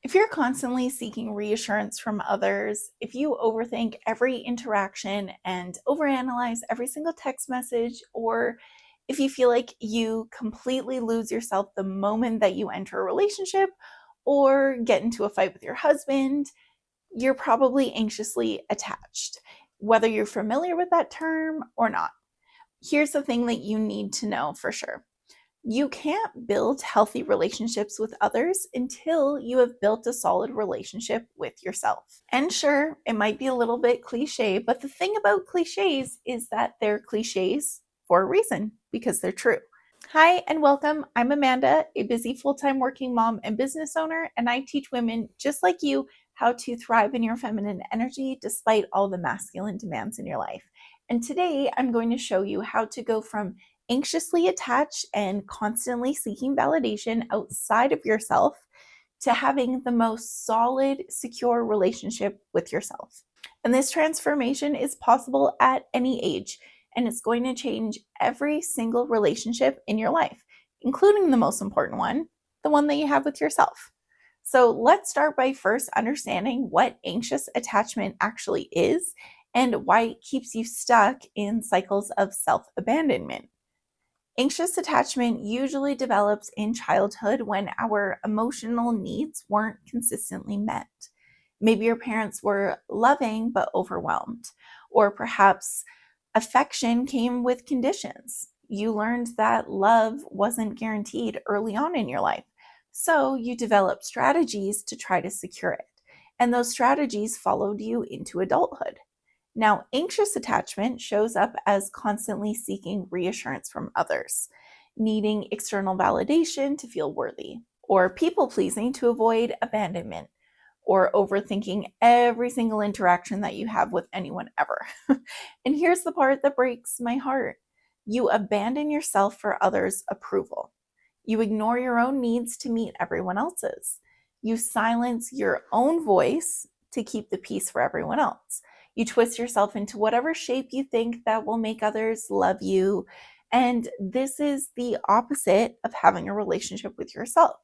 If you're constantly seeking reassurance from others, if you overthink every interaction and overanalyze every single text message, or if you feel like you completely lose yourself the moment that you enter a relationship or get into a fight with your husband, you're probably anxiously attached, whether you're familiar with that term or not. Here's the thing that you need to know for sure. You can't build healthy relationships with others until you have built a solid relationship with yourself. And sure, it might be a little bit cliche, but the thing about cliches is that they're cliches for a reason, because they're true. Hi, and welcome. I'm Amanda, a busy full-time working mom and business owner, and I teach women just like you how to thrive in your feminine energy despite all the masculine demands in your life. And today I'm going to show you how to go from anxiously attached and constantly seeking validation outside of yourself to having the most solid, secure relationship with yourself. And this transformation is possible at any age, and it's going to change every single relationship in your life, including the most important one, the one that you have with yourself. So let's start by first understanding what anxious attachment actually is and why it keeps you stuck in cycles of self-abandonment. Anxious attachment usually develops in childhood when our emotional needs weren't consistently met. Maybe your parents were loving but overwhelmed, or perhaps affection came with conditions. You learned that love wasn't guaranteed early on in your life, so you developed strategies to try to secure it, and those strategies followed you into adulthood. Now, anxious attachment shows up as constantly seeking reassurance from others, needing external validation to feel worthy, or people pleasing to avoid abandonment, or overthinking every single interaction that you have with anyone ever. And here's the part that breaks my heart. You abandon yourself for others' approval. You ignore your own needs to meet everyone else's. You silence your own voice to keep the peace for everyone else. You twist yourself into whatever shape you think that will make others love you. And this is the opposite of having a relationship with yourself.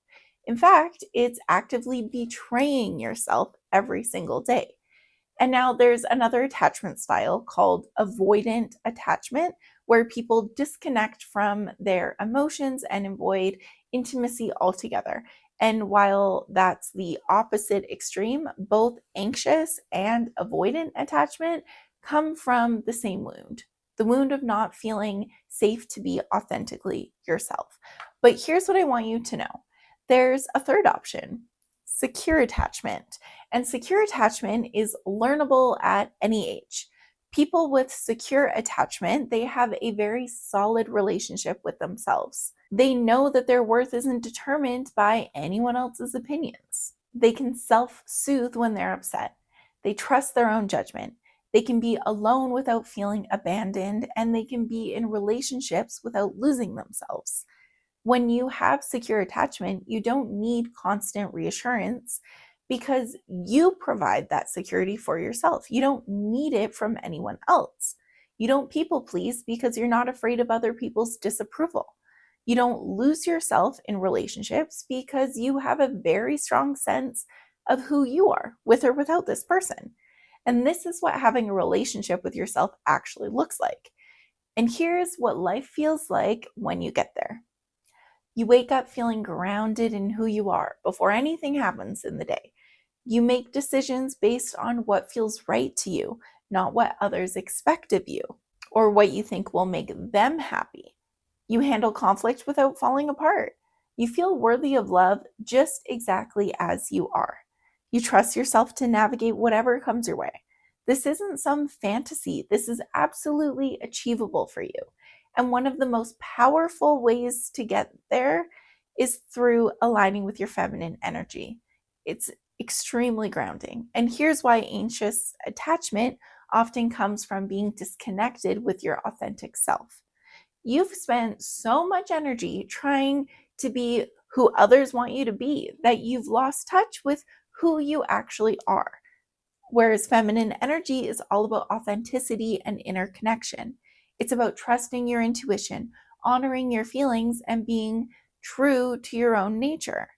In fact, it's actively betraying yourself every single day. And now there's another attachment style called avoidant attachment, where people disconnect from their emotions and avoid intimacy altogether. And while that's the opposite extreme, both anxious and avoidant attachment come from the same wound, the wound of not feeling safe to be authentically yourself. But here's what I want you to know. There's a third option, secure attachment. And secure attachment is learnable at any age. People with secure attachment, they have a very solid relationship with themselves. They know that their worth isn't determined by anyone else's opinions. They can self-soothe when they're upset. They trust their own judgment. They can be alone without feeling abandoned, and they can be in relationships without losing themselves. When you have secure attachment, you don't need constant reassurance because you provide that security for yourself. You don't need it from anyone else. You don't people please because you're not afraid of other people's disapproval. You don't lose yourself in relationships because you have a very strong sense of who you are, with or without this person. And this is what having a relationship with yourself actually looks like. And here's what life feels like when you get there. You wake up feeling grounded in who you are before anything happens in the day. You make decisions based on what feels right to you, not what others expect of you or what you think will make them happy. You handle conflict without falling apart. You feel worthy of love just exactly as you are. You trust yourself to navigate whatever comes your way. This isn't some fantasy. This is absolutely achievable for you. And one of the most powerful ways to get there is through aligning with your feminine energy. It's extremely grounding. And here's why anxious attachment often comes from being disconnected with your authentic self. You've spent so much energy trying to be who others want you to be that you've lost touch with who you actually are. Whereas feminine energy is all about authenticity and inner connection. It's about trusting your intuition, honoring your feelings, and being true to your own nature.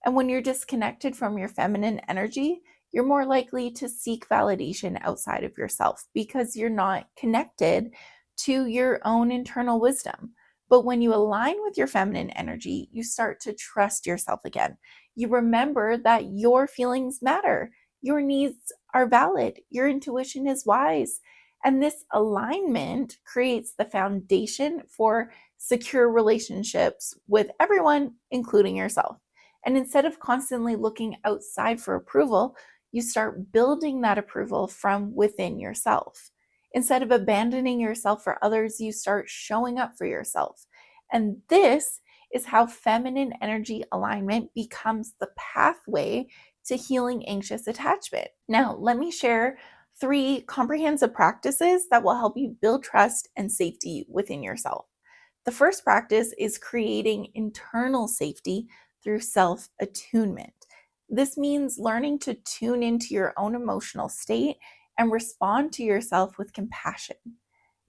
And when you're disconnected from your feminine energy, you're more likely to seek validation outside of yourself because you're not connected to your own internal wisdom. But when you align with your feminine energy, you start to trust yourself again. You remember that your feelings matter, your needs are valid, your intuition is wise. And this alignment creates the foundation for secure relationships with everyone, including yourself. And instead of constantly looking outside for approval, you start building that approval from within yourself. Instead of abandoning yourself for others, you start showing up for yourself. And this is how feminine energy alignment becomes the pathway to healing anxious attachment. Now, let me share 3 comprehensive practices that will help you build trust and safety within yourself. The first practice is creating internal safety through self-attunement. This means learning to tune into your own emotional state and respond to yourself with compassion.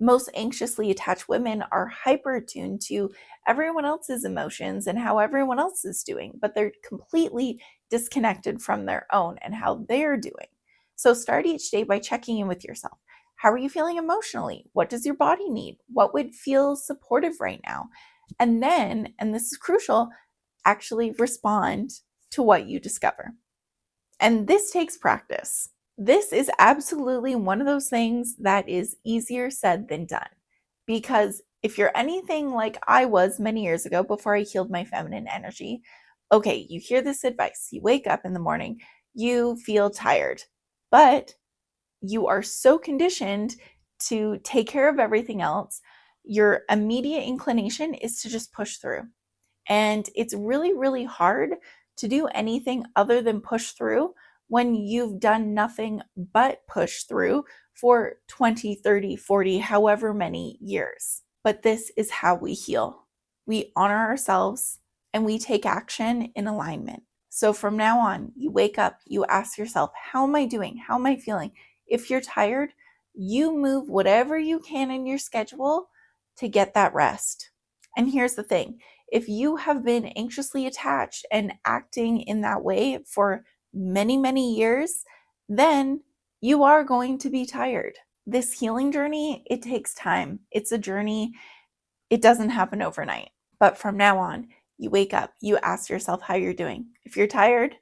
Most anxiously attached women are hyper attuned to everyone else's emotions and how everyone else is doing, but they're completely disconnected from their own and how they're doing. So start each day by checking in with yourself. How are you feeling emotionally? What does your body need? What would feel supportive right now? And then, and this is crucial, actually respond to what you discover. And this takes practice. This is absolutely one of those things that is easier said than done. Because if you're anything like I was many years ago before I healed my feminine energy, okay, you hear this advice, you wake up in the morning, you feel tired, but you are so conditioned to take care of everything else. Your immediate inclination is to just push through. And it's really, really hard to do anything other than push through when you've done nothing but push through for 20, 30, 40, however many years. But this is how we heal. We honor ourselves and we take action in alignment. So from now on, you wake up, you ask yourself, how am I doing? How am I feeling? If you're tired, you move whatever you can in your schedule to get that rest. And here's the thing. If you have been anxiously attached and acting in that way for many, many years, then you are going to be tired. This healing journey, it takes time. It's a journey. It doesn't happen overnight. But from now on, you wake up, you ask yourself how you're doing. If you're tired,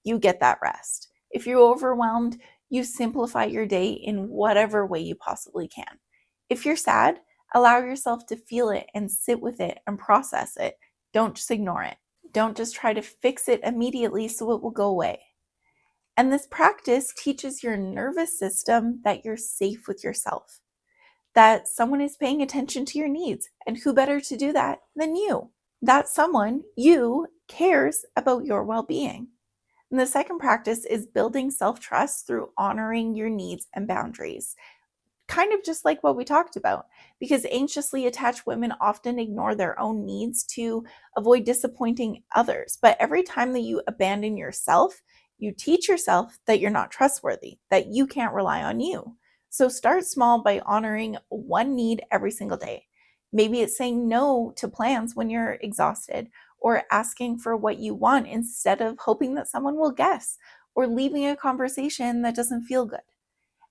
you get that rest. If you're overwhelmed, you simplify your day in whatever way you possibly can. If you're sad, allow yourself to feel it and sit with it and process it. Don't just ignore it. Don't just try to fix it immediately so it will go away. And this practice teaches your nervous system that you're safe with yourself, that someone is paying attention to your needs, and who better to do that than you? That someone, you, cares about your well-being. And the second practice is building self-trust through honoring your needs and boundaries. Kind of just like what we talked about, because anxiously attached women often ignore their own needs to avoid disappointing others. But every time that you abandon yourself, you teach yourself that you're not trustworthy, that you can't rely on you. So start small by honoring one need every single day. Maybe it's saying no to plans when you're exhausted, or asking for what you want instead of hoping that someone will guess, or leaving a conversation that doesn't feel good.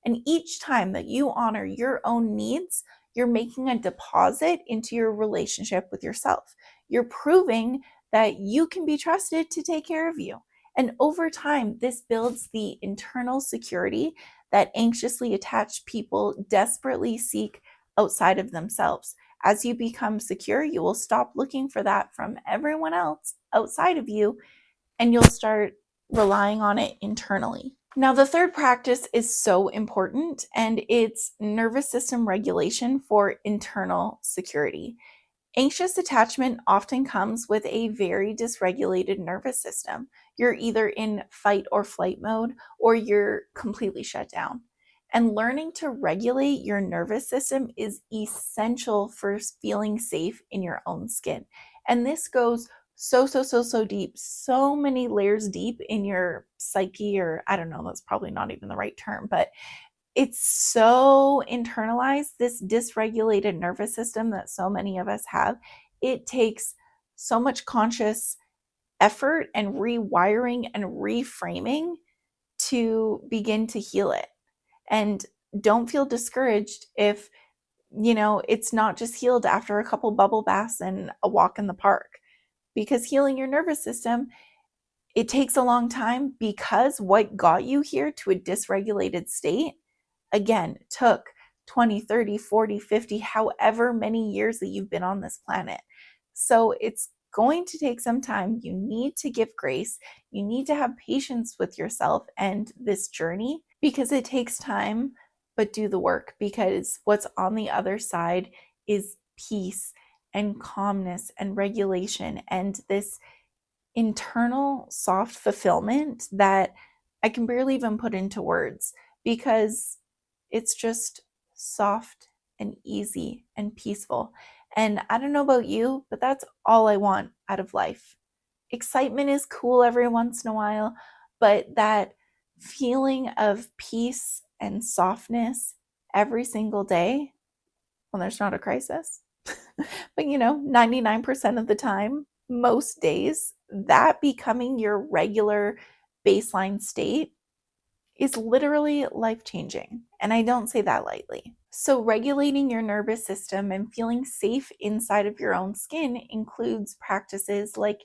And each time that you honor your own needs, you're making a deposit into your relationship with yourself. You're proving that you can be trusted to take care of you. And over time, this builds the internal security that anxiously attached people desperately seek outside of themselves. As you become secure, you will stop looking for that from everyone else outside of you, and you'll start relying on it internally. Now, the third practice is so important, and it's nervous system regulation for internal security. Anxious attachment often comes with a very dysregulated nervous system. You're either in fight or flight mode, or you're completely shut down. And learning to regulate your nervous system is essential for feeling safe in your own skin. And this goes so deep, so many layers deep in your psyche, or I don't know, that's probably not even the right term, but it's so internalized, this dysregulated nervous system that so many of us have. It takes so much conscious effort and rewiring and reframing to begin to heal it. And don't feel discouraged if, it's not just healed after a couple bubble baths and a walk in the park. Because healing your nervous system, it takes a long time, because what got you here to a dysregulated state, again, took 20, 30, 40, 50, however many years that you've been on this planet. So it's going to take some time. You need to give grace. You need to have patience with yourself and this journey, because it takes time, but do the work, because what's on the other side is peace and calmness and regulation and this internal soft fulfillment that I can barely even put into words, because it's just soft and easy and peaceful. And I don't know about you, but that's all I want out of life. Excitement is cool every once in a while, but that feeling of peace and softness every single day when there's not a crisis, but 99% of the time, most days, that becoming your regular baseline state is literally life-changing. And I don't say that lightly. So regulating your nervous system and feeling safe inside of your own skin includes practices like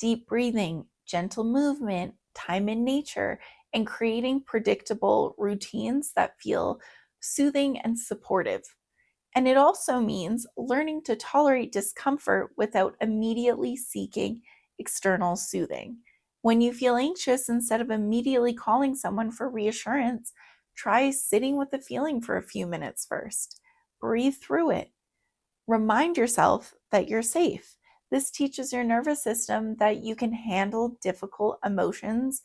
deep breathing, gentle movement, time in nature, and creating predictable routines that feel soothing and supportive. And it also means learning to tolerate discomfort without immediately seeking external soothing. When you feel anxious, instead of immediately calling someone for reassurance, try sitting with the feeling for a few minutes first. Breathe through it. Remind yourself that you're safe. This teaches your nervous system that you can handle difficult emotions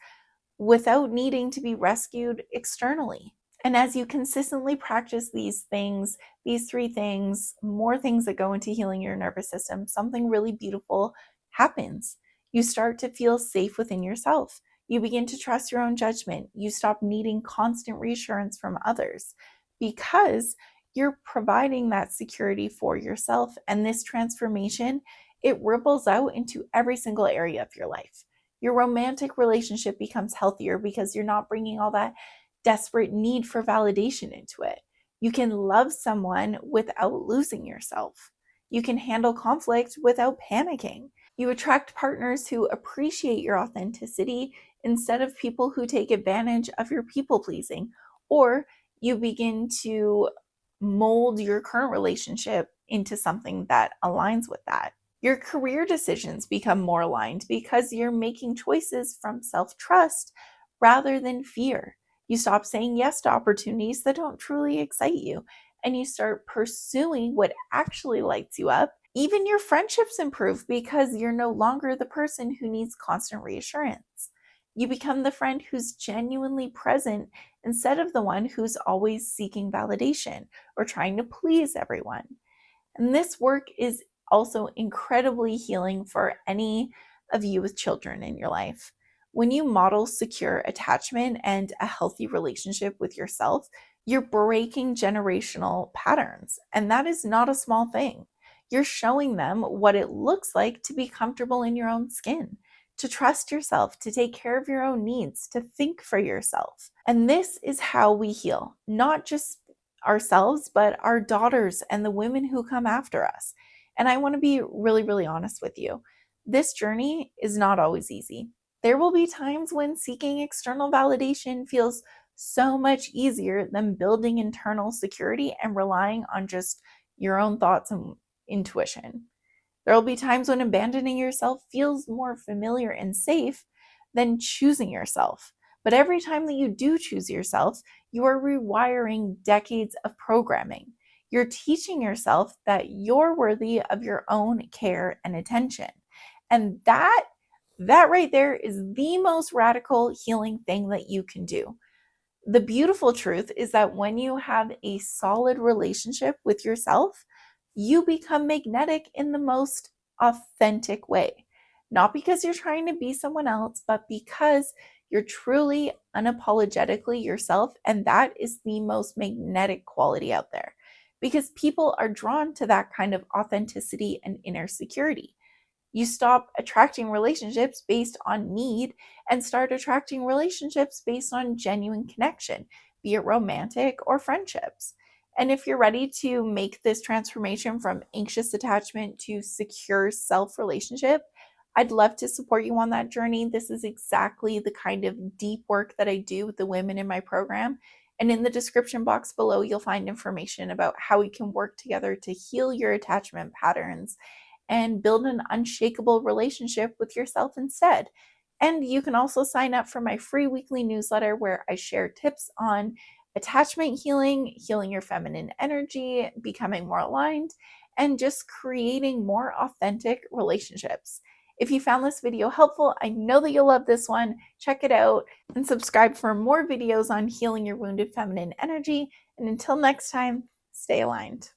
without needing to be rescued externally. And as you consistently practice these things, these three things, more things that go into healing your nervous system, something really beautiful happens. You start to feel safe within yourself. You begin to trust your own judgment. You stop needing constant reassurance from others, because you're providing that security for yourself. And this transformation, it ripples out into every single area of your life. Your romantic relationship becomes healthier because you're not bringing all that desperate need for validation into it. You can love someone without losing yourself. You can handle conflict without panicking. You attract partners who appreciate your authenticity instead of people who take advantage of your people pleasing. Or you begin to mold your current relationship into something that aligns with that. Your career decisions become more aligned because you're making choices from self-trust rather than fear. You stop saying yes to opportunities that don't truly excite you, and you start pursuing what actually lights you up. Even your friendships improve because you're no longer the person who needs constant reassurance. You become the friend who's genuinely present instead of the one who's always seeking validation or trying to please everyone. And this work is also incredibly healing for any of you with children in your life. When you model secure attachment and a healthy relationship with yourself, you're breaking generational patterns. And that is not a small thing. You're showing them what it looks like to be comfortable in your own skin, to trust yourself, to take care of your own needs, to think for yourself. And this is how we heal, not just ourselves, but our daughters and the women who come after us. And I want to be really, really honest with you. This journey is not always easy. There will be times when seeking external validation feels so much easier than building internal security and relying on just your own thoughts and intuition. There will be times when abandoning yourself feels more familiar and safe than choosing yourself. But every time that you do choose yourself, you are rewiring decades of programming. You're teaching yourself that you're worthy of your own care and attention. And that right there is the most radical healing thing that you can do. The beautiful truth is that when you have a solid relationship with yourself, you become magnetic in the most authentic way. Not because you're trying to be someone else, but because you're truly unapologetically yourself. And that is the most magnetic quality out there, because people are drawn to that kind of authenticity and inner security. You stop attracting relationships based on need and start attracting relationships based on genuine connection, be it romantic or friendships. And if you're ready to make this transformation from anxious attachment to secure self relationship, I'd love to support you on that journey. This is exactly the kind of deep work that I do with the women in my program. And in the description box below, you'll find information about how we can work together to heal your attachment patterns and build an unshakable relationship with yourself instead. And you can also sign up for my free weekly newsletter where I share tips on attachment healing, healing your feminine energy, becoming more aligned, and just creating more authentic relationships. If you found this video helpful, I know that you'll love this one. Check it out and subscribe for more videos on healing your wounded feminine energy. And until next time, stay aligned.